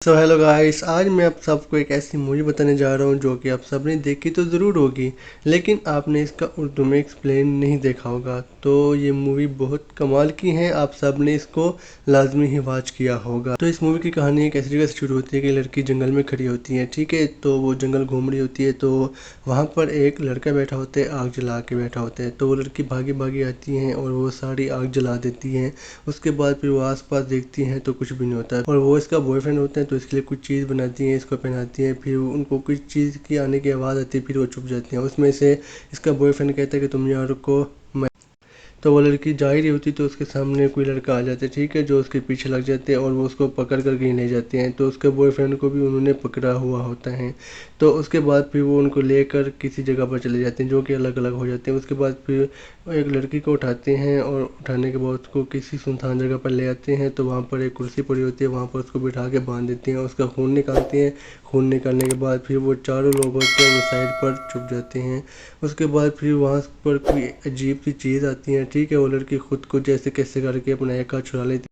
So hello guys, आज मैं आप सबको एक ऐसी मूवी बताने जा रहा हूँ जो कि आप सबने देखी तो ज़रूर होगी, लेकिन आपने इसका उर्दू में एक्सप्लेन नहीं देखा होगा। तो ये मूवी बहुत कमाल की है, आप सबने इसको लाजमी ही वॉच किया होगा। तो इस मूवी की कहानी एक ऐसी जगह से शुरू होती है कि लड़की जंगल में खड़ी होती है, ठीक है। तो वो जंगल घूम रही होती है, तो वहाँ पर एक लड़का बैठा होता है, आग जला के बैठा होता है। तो वो लड़की भागी भागी आती है और वो सारी आग जला देती है। उसके बाद फिर वो आस पास देखती हैं तो कुछ भी नहीं होता, और वो इसका बॉयफ्रेंड होता है तो इसके लिए कुछ चीज़ बनाती हैं, इसको पहनाती हैं। फिर उनको कुछ चीज़ की आने की आवाज़ आती है, फिर वो छुप जाती हैं। उसमें से इसका बॉयफ्रेंड कहता है कि तुम यहाँ रुको, तो वो लड़की जा ही रही होती तो उसके सामने कोई लड़का आ जाता है, ठीक है, जो उसके पीछे लग जाते हैं और वो उसको पकड़ कर कहीं ले जाते हैं। तो उसके बॉयफ्रेंड को भी उन्होंने पकड़ा हुआ होता है। तो उसके बाद फिर वो उनको लेकर किसी जगह पर चले जाते हैं जो कि अलग अलग हो जाते हैं। उसके बाद फिर वो एक लड़की को उठाते हैं और उठाने के बाद उसको किसी सुनसान जगह पर ले आते हैं। तो वहाँ पर एक कुर्सी पड़ी होती है, वहाँ पर उसको बिठा के बांध देते हैं, उसका खून निकालते हैं। खून निकालने के बाद फिर वो चारों लोग होते हैं वो साइड पर छुप जाते हैं। उसके बाद फिर वहाँ पर कोई अजीब सी चीज़ आती है, ठीक है। वो लड़की खुद को जैसे कैसे करके अपना एक हाथ छुड़ा लेती,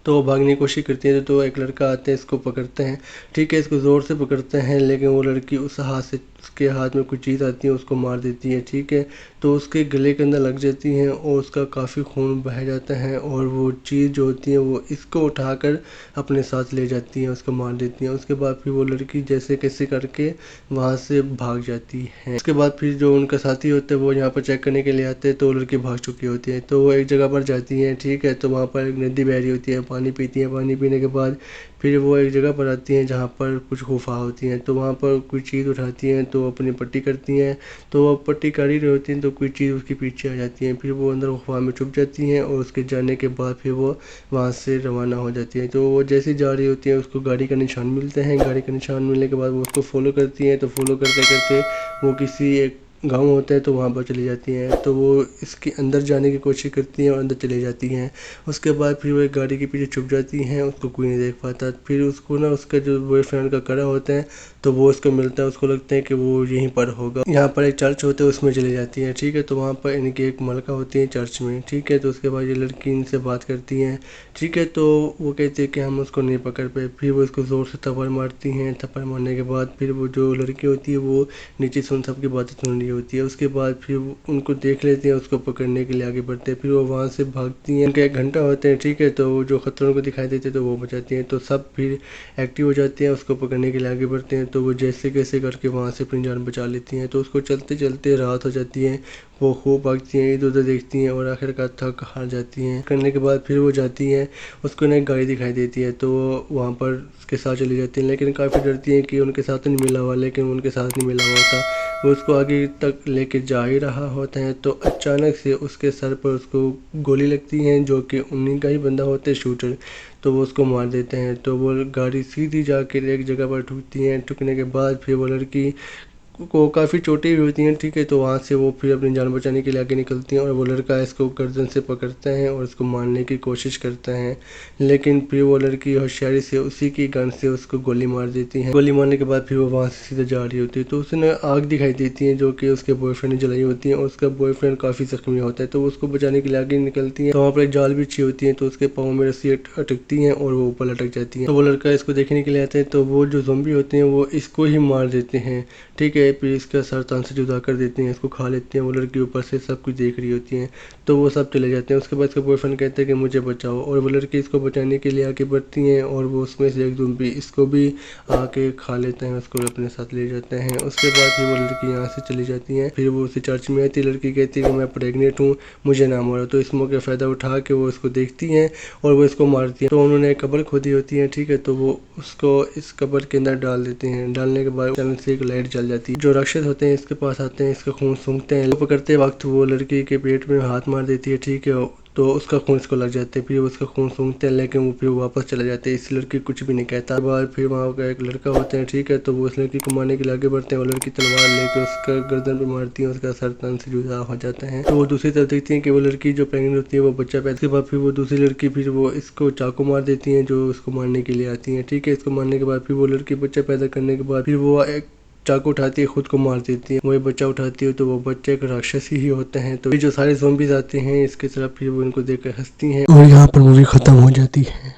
तो वो भागने की कोशिश करती है। तो एक लड़का आता है, इसको पकड़ते हैं, ठीक है, इसको ज़ोर से पकड़ते हैं, लेकिन वो लड़की उस हाथ से, उसके हाथ में कुछ चीज़ आती है, उसको मार देती है, ठीक है। तो उसके गले के अंदर लग जाती हैं और उसका काफ़ी खून बह जाता है, और वो चीज़ जो होती है वो इसको उठाकर अपने साथ ले जाती है, उसको मार देती है। उसके बाद फिर वो लड़की जैसे कैसे करके वहाँ से भाग जाती है। उसके बाद फिर जो उनका साथी होता है वो यहाँ पर चेक करने के लिए आते हैं, तो वो लड़की भाग चुकी होती है। तो वो एक जगह पर जाती हैं, ठीक है। तो वहाँ पर एक नदी बह रही होती है, पानी पीती हैं। पानी पीने के बाद फिर वो एक जगह पर आती हैं जहाँ पर कुछ गुफा होती हैं। तो वहाँ पर कोई चीज़ उठाती हैं, तो अपनी पट्टी करती हैं। तो वो पट्टी कर ही रही होती हैं तो कोई चीज़ उसके पीछे आ जाती है, फिर वो अंदर गुफा में छुप जाती हैं, और उसके जाने के बाद फिर वो वहाँ से रवाना हो जाती है। तो वो जैसे जा रही होती है उसको गाड़ी का निशान मिलते हैं। गाड़ी का निशान मिलने के बाद वो उसको फॉलो करती हैं। तो फॉलो करते करते वो किसी एक गाँव होता है तो वहाँ पर चली जाती हैं। तो वो इसके अंदर जाने की कोशिश करती हैं और अंदर चली जाती हैं। उसके बाद फिर वो एक गाड़ी के पीछे छुप जाती हैं, उसको कोई नहीं देख पाता। फिर उसको ना उसका जो बॉयफ्रेंड का कड़ा होता है तो वो उसको मिलता है, उसको लगता है कि वो यहीं पर होगा। यहाँ पर एक चर्च होता है, उसमें चली जाती है, ठीक है। तो वहाँ पर इनकी एक मलका होती है चर्च में, ठीक है। तो उसके बाद ये लड़की इनसे बात करती हैं, ठीक है। तो वो कहती है कि हम उसको नहीं पकड़ पाए। फिर वो उसको ज़ोर से थप्पड़ मारती हैं। थप्पड़ मारने के बाद फिर वो जो लड़की होती है वो नीचे सुन सबकी बातें सुन रही होती है। उसके बाद फिर वो उनको देख लेते हैं, उसको पकड़ने के लिए आगे बढ़ते हैं। फिर वो वहाँ से भागती हैं। उनका एक घंटा होता है, ठीक है। तो वो जो खतरों को दिखाई देते हैं तो वो बचाती हैं। तो सब फिर एक्टिव हो जाते हैं, उसको पकड़ने के लिए आगे बढ़ते हैं। तो वो जैसे कैसे करके वहाँ से अपनी जान बचा लेती हैं। तो उसको चलते चलते रात हो जाती है। वो खूब भागती हैं, इधर उधर देखती हैं और आखिरकार थक हार जाती हैं। करने के बाद फिर वो जाती हैं, उसको ना एक गाड़ी दिखाई देती है, तो वो वहाँ पर उसके साथ चली जाती है। लेकिन काफ़ी डरती हैं कि उनके साथ नहीं मिला हुआ, लेकिन उनके साथ नहीं मिला हुआ होता। वो उसको आगे तक लेके जा ही रहा होता है, तो अचानक से उसके सर पर उसको गोली लगती है, जो कि उन्हीं का ही बंदा होता है, शूटर। तो वो उसको मार देते हैं। तो वो गाड़ी सीधी जाकर एक जगह पर ठुकती है। ठुकने के बाद फिर वो लड़की को काफ़ी चोटें भी होती हैं, ठीक है। तो वहाँ से वो फिर अपनी जान बचाने के लिए आगे निकलती हैं, और वो लड़का इसको गर्दन से पकड़ते हैं और उसको मारने की कोशिश करते हैं। लेकिन फिर वो लड़की होशियारी से उसी की गन से उसको गोली मार देती है। गोली मारने के बाद फिर वो वहाँ से सीधे जा रही होती है, तो उसने आग दिखाई देती है जो कि उसके बॉयफ्रेंड ने जलाई होती है, और उसका बॉयफ्रेंड काफ़ी जख्मी होता है। तो वो उसको बचाने के लिए आगे निकलती है। तो वहाँ पर एक जाल बिछी होती है, तो उसके पाँव में रस्सी अटकती हैं और वो ऊपर लटक जाती है। तो वो लड़का इसको देखने के लिए आता है, तो वो जो ज़ॉम्बी होते हैं वो इसको ही मार देते हैं, ठीक है। फिर इसका सर तन से जुदा कर देते हैं, इसको खा लेते हैं। वो लड़की ऊपर से सब कुछ देख रही होती है, तो वो सब चले जाते हैं। उसके बाद इसका बॉयफ्रेंड कहता है कि मुझे बचाओ, और वो लड़की इसको बचाने के लिए आगे बढ़ती हैं, और वो उसमें से एक ज़ॉम्बी इसको भी आके खा लेते हैं, उसको अपने साथ ले जाते हैं। उसके बाद फिर वो लड़की यहाँ से चली जाती है। फिर वो उसी चर्च में आती है। लड़की कहती है कि मैं प्रेग्नेंट हूँ, मुझे ना मारो। तो इस मौके फ़ायदा उठा के वो उसको देखती हैं और वो इसको मारती है। तो उन्होंने एक कब्र खोदी होती है, ठीक है। तो वो उसको इस कब्र के अंदर डाल देते हैं। डालने के बाद अचानक से एक लाइट जल जाती है। जो राक्षस होते हैं इसके पास आते हैं, इसका खून सूंघते हैं। पकड़ते वक्त वो लड़की के पेट में हाथ मार देती है, ठीक है। तो उसका खून इसको लग जाता है। फिर उसका खून सूंघते हैं, लेकिन वो फिर वापस चले जाते हैं। इस लड़की कुछ भी नहीं कहता। बाद फिर वहाँ का एक लड़का होता है, ठीक है। तो वो उस लड़की को मारने के लिए आगे बढ़ते हैं। वो लड़की तलवार लेकर उसका गर्दन पे मारती है, उसका सर तन से जुदा हो जाता है। तो वो दूसरी तरफ देखती है कि वो लड़की जो प्रेग्नेंट होती है वो बच्चा पैदा। उसके बाद फिर वो दूसरी लड़की फिर वो इसको चाकू मार देती है, जो उसको मारने के लिए आती है, ठीक है। इसको मारने के बाद फिर वो लड़की बच्चा पैदा करने के बाद फिर वो एक चाकू उठाती है, खुद को मार देती है। वही बच्चा उठाती है तो वो बच्चे एक राक्षस ही होते हैं। तो ये जो सारे ज़ॉम्बीज़ आते हैं इसके तरफ फिर वो इनको देख कर हंसती हैं, और यहाँ पर मूवी खत्म हो जाती है।